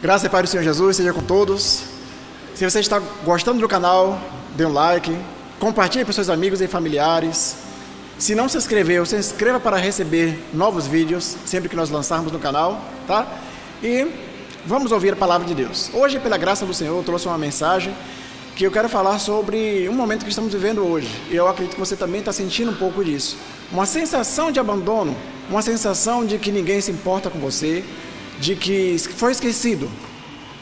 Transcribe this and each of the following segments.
Graça e paz do Senhor Jesus seja com todos. Se você está gostando do canal, dê um like, compartilhe para seus amigos e familiares. Se não se inscreveu, se inscreva para receber novos vídeos sempre que nós lançarmos no canal, tá? E vamos ouvir a palavra de Deus. Hoje, pela graça do Senhor, eu trouxe uma mensagem que eu quero falar sobre um momento que estamos vivendo hoje. E eu acredito que você também está sentindo um pouco disso. Uma sensação de abandono, uma sensação de que ninguém se importa com você, de que foi esquecido.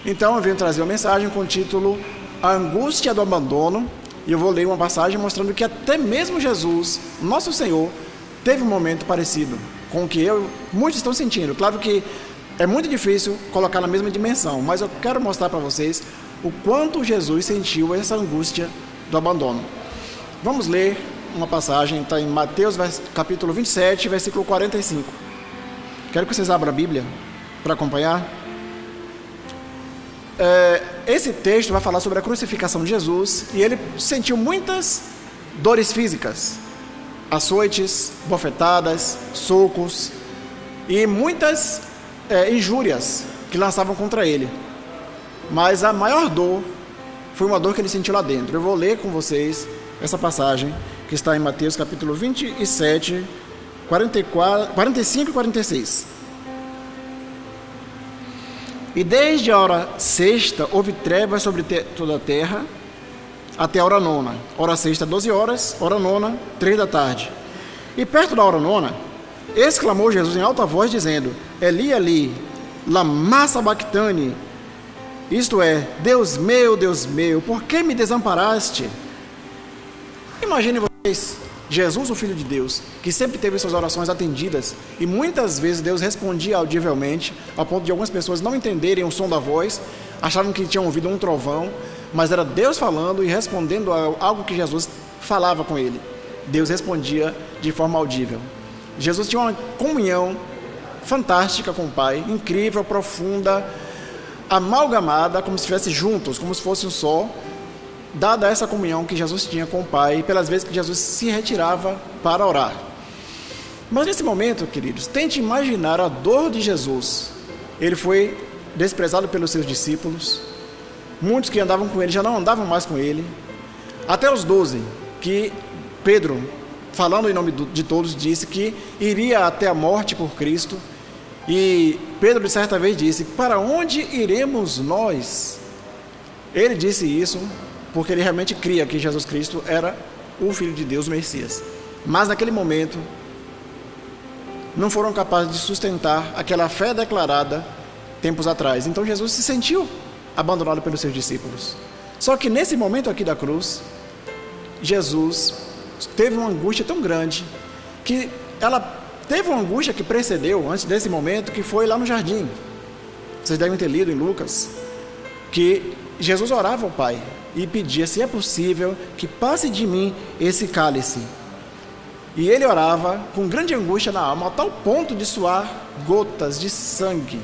Então eu venho trazer uma mensagem com o título A Angústia do Abandono, e eu vou ler uma passagem mostrando que até mesmo Jesus, nosso Senhor, teve um momento parecido com o que muitos estão sentindo. Claro que é muito difícil colocar na mesma dimensão, mas eu quero mostrar para vocês o quanto Jesus sentiu essa angústia do abandono. Vamos ler uma passagem, está em Mateus capítulo 27, versículo 45. Quero que vocês abram a Bíblia para acompanhar. Esse texto vai falar sobre a crucificação de Jesus, e ele sentiu muitas dores físicas, açoites, bofetadas, socos e muitas injúrias que lançavam contra ele. Mas a maior dor foi uma dor que ele sentiu lá dentro. Eu vou ler com vocês essa passagem que está em Mateus capítulo 27, 45 e 46. E desde a hora sexta houve trevas sobre toda a terra até a hora nona. Hora sexta 12 horas, hora nona 3 da tarde. E perto da hora nona, exclamou Jesus em alta voz dizendo: Eli, Eli, lama sabachthani. Isto é, Deus meu, por que me desamparaste? Imagine vocês, Jesus, o Filho de Deus, que sempre teve suas orações atendidas, e muitas vezes Deus respondia audivelmente, ao ponto de algumas pessoas não entenderem o som da voz, achavam que tinham ouvido um trovão, mas era Deus falando e respondendo a algo que Jesus falava com ele. Deus respondia de forma audível. Jesus tinha uma comunhão fantástica com o Pai, incrível, profunda, amalgamada, como se estivessem juntos, como se fosse um só, dada essa comunhão que Jesus tinha com o Pai, pelas vezes que Jesus se retirava para orar. Mas nesse momento, queridos, tente imaginar a dor de Jesus. Ele foi desprezado pelos seus discípulos, muitos que andavam com ele já não andavam mais com ele, até os 12, que Pedro, falando em nome de todos, disse que iria até a morte por Cristo. E Pedro, de certa vez, disse: para onde iremos nós? Ele disse isso porque ele realmente cria que Jesus Cristo era o Filho de Deus, o Messias. Mas naquele momento não foram capazes de sustentar aquela fé declarada tempos atrás. Então Jesus se sentiu abandonado pelos seus discípulos. Só que nesse momento aqui da cruz, Jesus teve uma angústia tão grande que ela teve uma angústia que precedeu, antes desse momento, que foi lá no jardim. Vocês devem ter lido em Lucas que Jesus orava ao Pai e pedia, se é possível, que passe de mim esse cálice. E ele orava com grande angústia na alma, a tal ponto de suar gotas de sangue.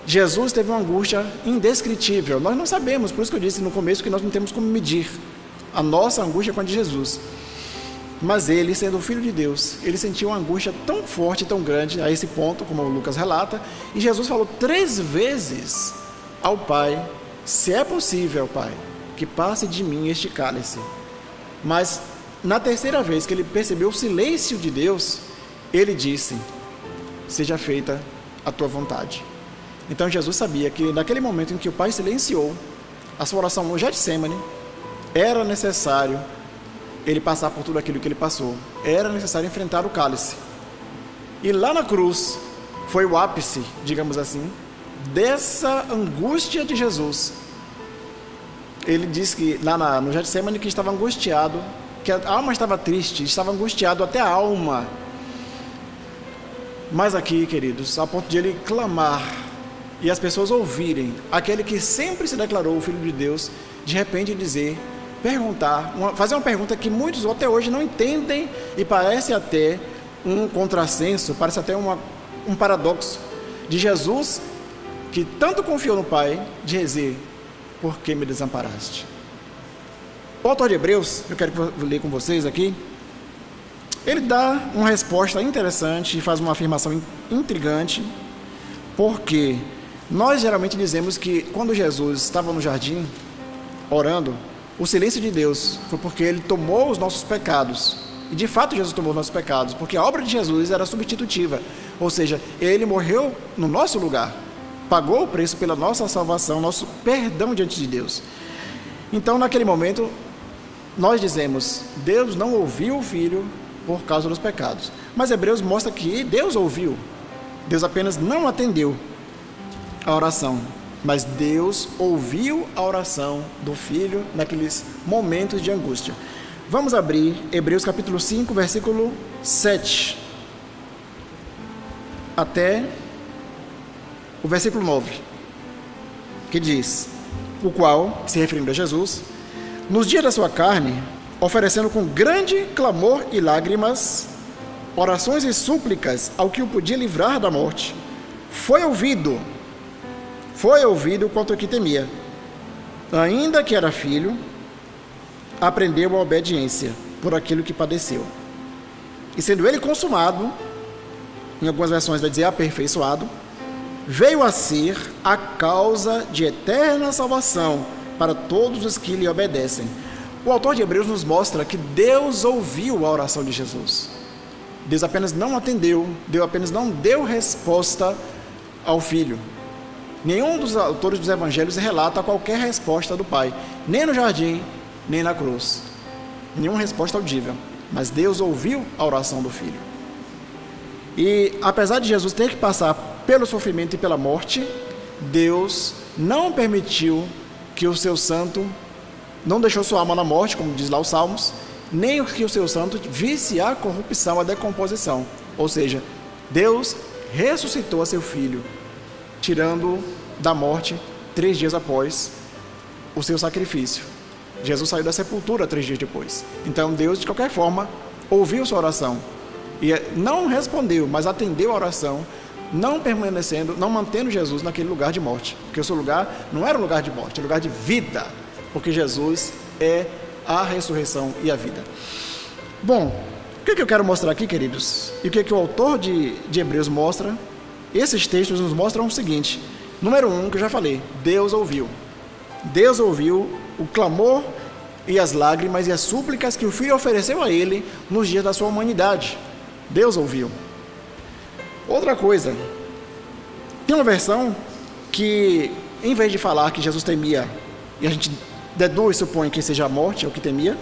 Jesus teve uma angústia indescritível. Nós não sabemos, por isso que eu disse no começo que nós não temos como medir a nossa angústia com a de Jesus. Mas ele, sendo o Filho de Deus, ele sentiu uma angústia tão forte, tão grande, a esse ponto, como o Lucas relata, e Jesus falou 3 vezes ao Pai: se é possível, Pai, que passe de mim este cálice. Mas na terceira vez que ele percebeu o silêncio de Deus, ele disse: seja feita a tua vontade. Então Jesus sabia que naquele momento em que o Pai silenciou a sua oração no Getsemane, era necessário ele passar por tudo aquilo que ele passou. Era necessário enfrentar o cálice. E lá na cruz foi o ápice, digamos assim, dessa angústia de Jesus. Ele disse que lá no Getsemane que estava angustiado, que a alma estava triste, estava angustiado até a alma. Mas aqui, queridos, a ponto de ele clamar e as pessoas ouvirem aquele que sempre se declarou o Filho de Deus, de repente dizer, fazer uma pergunta que muitos até hoje não entendem, e parece até um contrassenso, parece até um paradoxo de Jesus, que tanto confiou no Pai, de dizer: por que me desamparaste? O autor de Hebreus, eu quero ler com vocês aqui, ele dá uma resposta interessante e faz uma afirmação intrigante, porque Nós geralmente dizemos que quando Jesus estava no jardim, orando, o silêncio de Deus foi porque Ele tomou os nossos pecados. E de fato Jesus tomou os nossos pecados, porque a obra de Jesus era substitutiva. Ou seja, Ele morreu no nosso lugar, pagou o preço pela nossa salvação, nosso perdão diante de Deus. Então, naquele momento, nós dizemos, Deus não ouviu o Filho por causa dos pecados. Mas Hebreus mostra que Deus ouviu. Deus apenas não atendeu a oração. Mas Deus ouviu a oração do Filho naqueles momentos de angústia. Vamos abrir Hebreus capítulo 5, versículo 7. Até o versículo 9. Que diz: o qual, se referindo a Jesus, nos dias da sua carne, oferecendo com grande clamor e lágrimas, orações e súplicas ao que o podia livrar da morte, foi ouvido quanto ao que temia. Ainda que era filho, aprendeu a obediência por aquilo que padeceu. E sendo ele consumado, em algumas versões vai dizer aperfeiçoado, veio a ser a causa de eterna salvação para todos os que lhe obedecem. O autor de Hebreus nos mostra que Deus ouviu a oração de Jesus. Deus apenas não atendeu, Deus apenas não deu resposta ao Filho. Nenhum dos autores dos evangelhos relata qualquer resposta do Pai, nem no jardim, nem na cruz. Nenhuma resposta audível. Mas Deus ouviu a oração do Filho. E apesar de Jesus ter que passar pelo sofrimento e pela morte, Deus não permitiu que o seu santo, não deixou sua alma na morte, como diz lá os Salmos, nem que o seu santo visse a corrupção, a decomposição. Ou seja, Deus ressuscitou a seu Filho, tirando da morte 3 dias após o seu sacrifício. Jesus saiu da sepultura 3 dias depois. Então Deus, de qualquer forma, ouviu sua oração. E não respondeu, mas atendeu a oração, não permanecendo, não mantendo Jesus naquele lugar de morte. Porque o seu lugar não era um lugar de morte, era um lugar de vida. Porque Jesus é a ressurreição e a vida. Bom, o que eu quero mostrar aqui, queridos? E o que o autor de Hebreus mostra? Esses textos nos mostram o seguinte. Número 1, que eu já falei, Deus ouviu. Deus ouviu o clamor e as lágrimas e as súplicas que o Filho ofereceu a ele nos dias da sua humanidade. Deus ouviu. Outra coisa, tem uma versão que, em vez de falar que Jesus temia, e a gente deduz, supõe que seja a morte, é o que temia,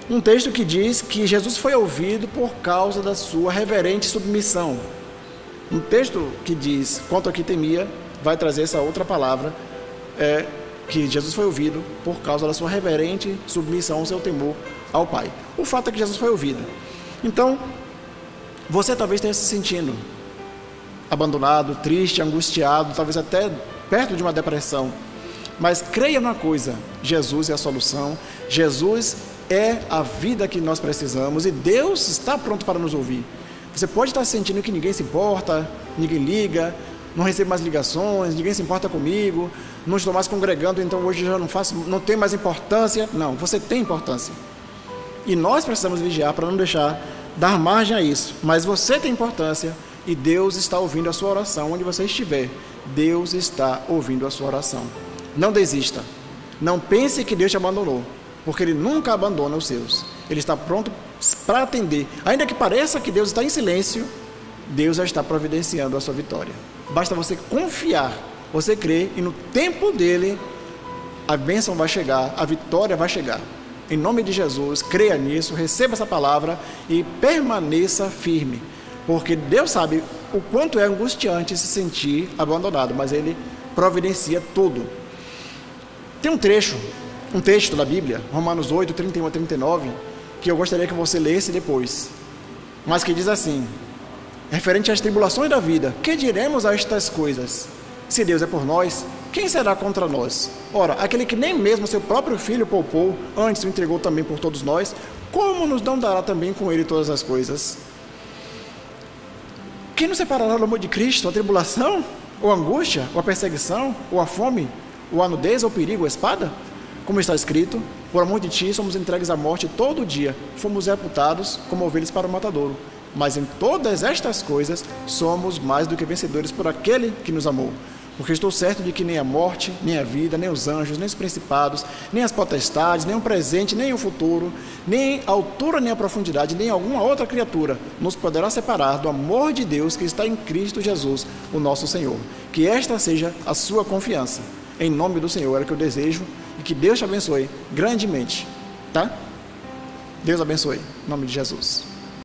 um texto que diz que Jesus foi ouvido por causa da sua reverente submissão. Um texto que diz quanto ao que temia, vai trazer essa outra palavra, que Jesus foi ouvido por causa da sua reverente submissão, o seu temor ao Pai. O fato é que Jesus foi ouvido. Então, você talvez tenha se sentindo abandonado, triste, angustiado, talvez até perto de uma depressão. Mas creia numa coisa, Jesus é a solução, Jesus é a vida que nós precisamos e Deus está pronto para nos ouvir. Você pode estar sentindo que ninguém se importa, ninguém liga, não recebo mais ligações, ninguém se importa comigo, não estou mais congregando, então hoje já não tem mais importância. Não, você tem importância. E nós precisamos vigiar para não deixar dar margem a isso. Mas você tem importância e Deus está ouvindo a sua oração onde você estiver. Deus está ouvindo a sua oração. Não desista. Não pense que Deus te abandonou, porque Ele nunca abandona os seus. Ele está pronto para atender. Ainda que pareça que Deus está em silêncio, Deus já está providenciando a sua vitória. Basta você confiar, você crer, e no tempo dele, a bênção vai chegar, a vitória vai chegar. Em nome de Jesus, creia nisso, receba essa palavra e permaneça firme. Porque Deus sabe o quanto é angustiante se sentir abandonado, mas Ele providencia tudo. Tem um texto da Bíblia, Romanos 8, 31 a 39, que eu gostaria que você lesse depois. Mas que diz assim, referente às tribulações da vida: que diremos a estas coisas? Se Deus é por nós, quem será contra nós? Ora, aquele que nem mesmo seu próprio Filho poupou, antes o entregou também por todos nós, como nos não dará também com Ele todas as coisas? Quem nos separará do amor de Cristo? A tribulação? Ou a angústia? Ou a perseguição? Ou a fome? Ou a nudez? Ou o perigo? Ou a espada? Como está escrito, por amor de Ti somos entregues à morte todo dia, fomos reputados como ovelhas para o matadouro. Mas em todas estas coisas somos mais do que vencedores por aquele que nos amou. Porque estou certo de que nem a morte, nem a vida, nem os anjos, nem os principados, nem as potestades, nem o presente, nem o futuro, nem a altura, nem a profundidade, nem alguma outra criatura nos poderá separar do amor de Deus que está em Cristo Jesus, o nosso Senhor. Que esta seja a sua confiança. Em nome do Senhor, é o que eu desejo, e que Deus te abençoe grandemente, tá? Deus abençoe, em nome de Jesus.